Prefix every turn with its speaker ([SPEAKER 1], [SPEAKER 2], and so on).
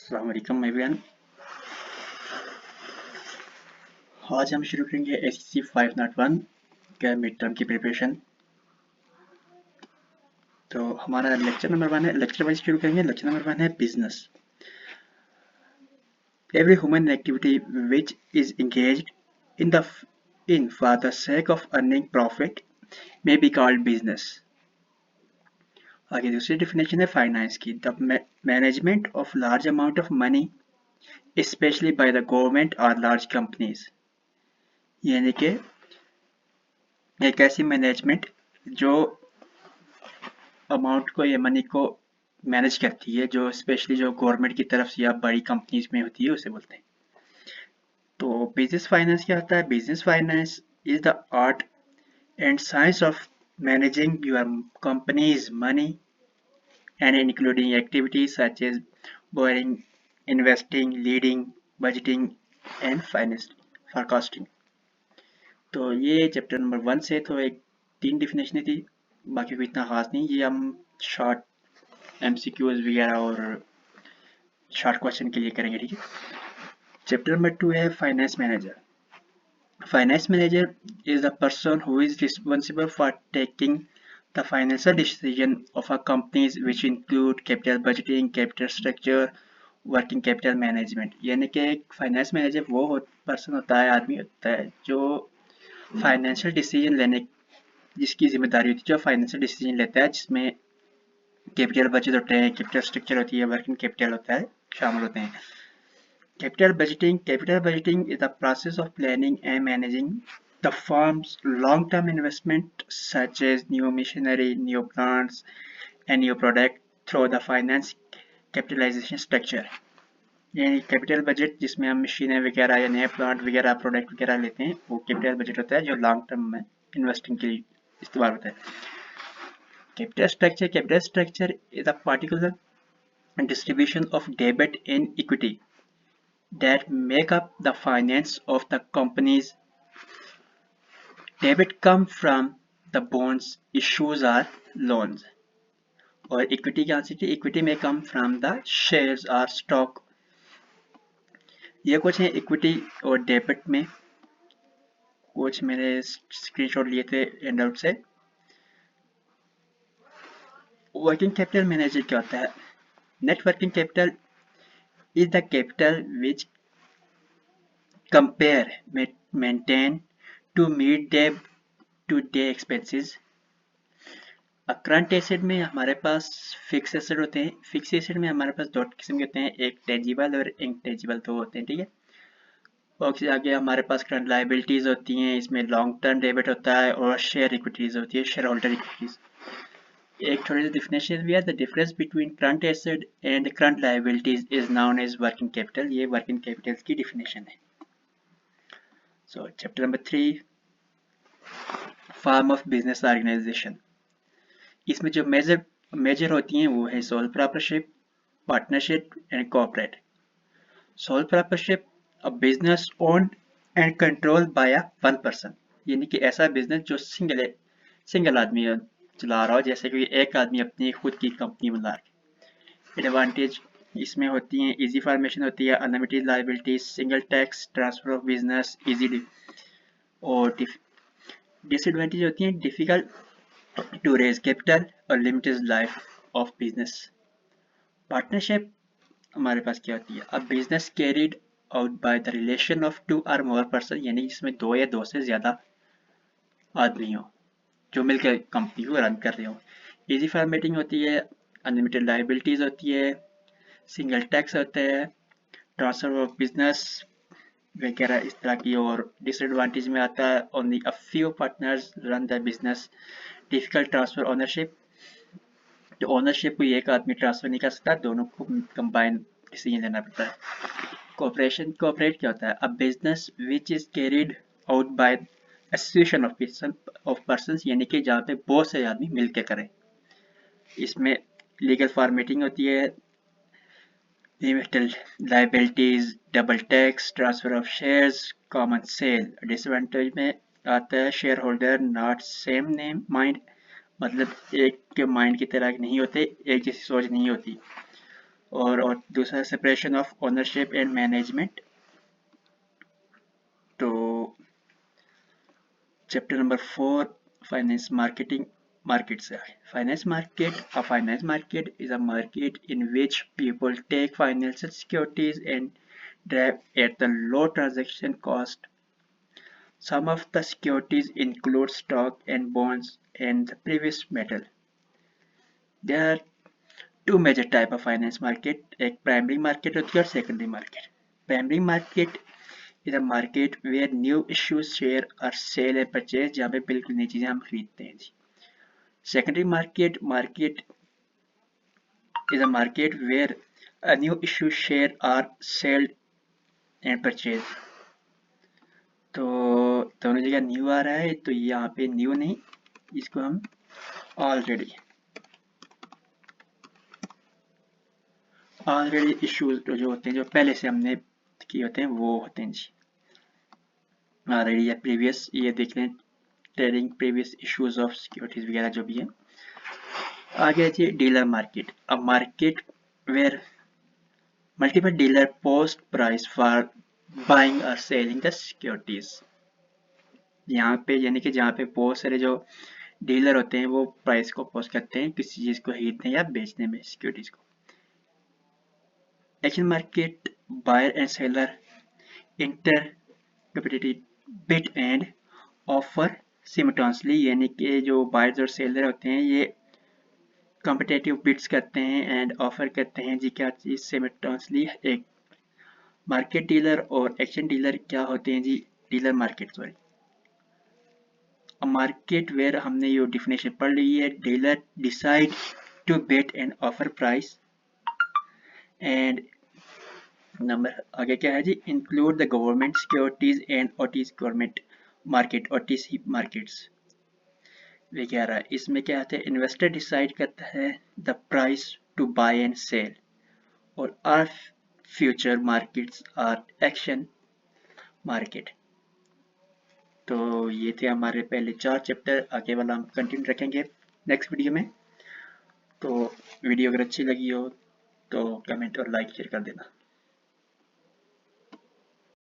[SPEAKER 1] अस्सलाम वालेकुम एवरीवन। आज हम शुरू करेंगे एसएससी 501 के मिड टर्म की प्रिपरेशन। तो हमारा लेक्चर नंबर 1 है। लेक्चर वाइज शुरू करेंगे। लेक्चर नंबर 1 है business. Every human activity which is engaged in the in for the sake of earning profit may be called business। आगे दूसरी डेफिनेशन है फाइनेंस की। The management of large amount of money specially by the government और large companies, यानी कि एक ऐसी management जो अमाउंट को या मनी को मैनेज करती है, जो स्पेशली जो गवर्नमेंट की तरफ से या बड़ी कंपनीज में होती है, उसे बोलते हैं। तो बिजनेस फाइनेंस क्या होता है? Business finance is the art and science of managing your company's money and including activities such as borrowing, investing, lending, budgeting and finance forecasting. तो ये चैप्टर नंबर 1 से तो एक 3 डिफिनेशन थी, बाकी कोई इतना खास नहीं। ये हम शॉर्ट एमसीक्यूज वगैरह और शॉर्ट क्वेश्चन के लिए करेंगे, ठीक है। चैप्टर नंबर 2 है finance manager. Finance manager is the person who is responsible for taking the financial decision of a companies which include capital budgeting, capital structure, working capital management। यानी कि एक finance manager वो person होता है, आदमी होता है जो फाइनेंशियल डिसीजन लेने जिसकी जिम्मेदारी होती है, जो फाइनेंशियल डिसीजन लेता है, जिसमें कैपिटल बचत होते हैं, कैपिटल स्ट्रक्चर होती है, वर्किंग कैपिटल होता है, शामिल होते हैं। Capital budgeting is the process of planning and managing the firm's long-term investment such as new machinery, new plants and new product through the finance capitalization structure। यानी capital budget जिसमें हम मशीनें वगैरह या नए प्लांट वगैरह प्रोडक्ट वगैरह लेते हैं, वो कैपिटल बजट होता है जो लॉन्ग टर्म में इन्वेस्टिंग के लिए इस्तेमाल होता है। Capital structure is a particular distribution of debt and equity that make up the finance of the companies। Debit come from the bonds, issues or loans, और इक्विटी क्या होती है? इक्विटी में come from the shares or stock। ये कुछ है equity और debit में, कुछ मैंने स्क्रीनशॉट लिए थे हैंडआउट से। वर्किंग कैपिटल मैनेजर क्या होता है? Net working capital is the capital which compare maintain to meet day-to-day expenses। Current asset में हमारे पास फिक्स एसेट होते हैं। फिक्स एसेट में हमारे पास दो किस्म के होते हैं, एक टेंजिबल और इनटेंजिबल, दो होते हैं, ठीक है। और उससे आगे हमारे पास करंट लायबिलिटीज होती हैं, इसमें लॉन्ग टर्म डेबिट होता है और शेयर इक्विटीज होती है, शेयर होल्डर इक्विटीज। एक थोड़ी सी डिफिनेशन भी है। The difference between current asset and current liabilities is known as working capital. ये वर्किंग कैपिटल की डिफिनेशन है। So chapter number 3, form of business organisation. इसमें जो मेजर होती हैं वो है sole proprietorship, partnership and cooperate. Sole proprietorship, a business owned and controlled by a one person, यानी कि ऐसा बिजनेस जो सिंगल आदमी चला रहा हो, जैसे कि एक आदमी अपनी खुद की कंपनी बना रही। एडवांटेज इसमें होती हैं, इजी फॉर्मेशन होती है, unlimited liabilities, single tax, transfer of business easily. और डिसएडवांटेज होती हैं, डिफिकल्ट टू रेज कैपिटल और limited life of business. Partnership हमारे पास क्या होती है? अब business carried out by the relation of 2 और मोर पर्सन, यानी जिसमें 2 या 2 से ज्यादा आदमी हो जो मिलकर कंपनी को रन कर रहे हो। इजी फॉर्मेटिंग होती है, अनलिमिटेड लायबिलिटीज होती है, सिंगल टैक्स होता है, ट्रांसफर ऑफ बिजनेस वगैरह इस तरह की। और डिसएडवांटेज में आता है only a few partners run the business, difficult transfer ownership. तो ऑनरशिप कोई एक आदमी ट्रांसफर नहीं कर सकता, दोनों को कंबाइन डिसीजन लेना पड़ता है। कोऑपरेट क्या होता है? A business which is carried out by association of persons, यानी कि जहाँ पे बहुत से आदमी मिलकर करें। इसमें लीगल फॉर्मेटिंग होती है, limited liabilities, double tax, transfer of shares, common seal. Disadvantage में आता है shareholder not same name mind, मतलब एक के माइंड की तरह नहीं होते, एक जैसी सोच नहीं होती। और दूसरा separation of ownership and management. तो chapter number 4, finance marketing markets. A finance market is a market in which people take financial securities and drive at the low transaction cost. Some of the securities include stock and bonds and the previous metal. There are two major type of finance market, एक primary market होती है और secondary market. Primary market is a market where new issues share or sale and purchase, जहाँ पे बिल्कुल नई चीजें हम खरीदते हैं जी. Secondary market is a market where a new issue share are sold and purchased. तो दोनों जगह न्यू आ रहा है, तो यहाँ पे न्यू नहीं, इसको हम ऑलरेडी इश्यूज जो होते हैं, जो पहले से हमने किए होते हैं, वो होते हैं जी ऑलरेडी या प्रीवियस. ये देख लें trading previous issues of securities वगैरह जो भी है. आगे जी dealer market, a market where multiple dealer post price for buying और सेलिंग द सिक्योरिटीज. यहाँ पे यानी कि जहाँ पे बहुत सारे जो डीलर होते हैं वो प्राइस को पोस्ट करते हैं किसी चीज को खरीदने या बेचने में, सिक्योरिटीज को. Auction market buyer and seller enter bid and offer simultaneously, यानी कि जो बायर्स और सेलर होते हैं ये कॉम्पिटिटिव बिड्स करते हैं एंड ऑफर करते हैं जी क्या चीज सिमल्टेनियसली. एक मार्केट डीलर और एक्शन डीलर क्या होते हैं जी, dealer market sorry. Market where हमने ये डिफिनेशन पढ़ ली है. Dealer decide to bid and offer price and number आगे क्या है जी, include the government securities and OTC government market, OTC markets. वे कह रहा है इसमें क्या होता है, इन्वेस्टर डिसाइड करता है the price to buy and sell, और are future markets are auction market. तो ये थे हमारे पहले 4 चैप्टर. आगे वाला हम कंटिन्यू रखेंगे नेक्स्ट वीडियो में. तो वीडियो अगर अच्छी लगी हो तो कमेंट और लाइक शेयर कर देना.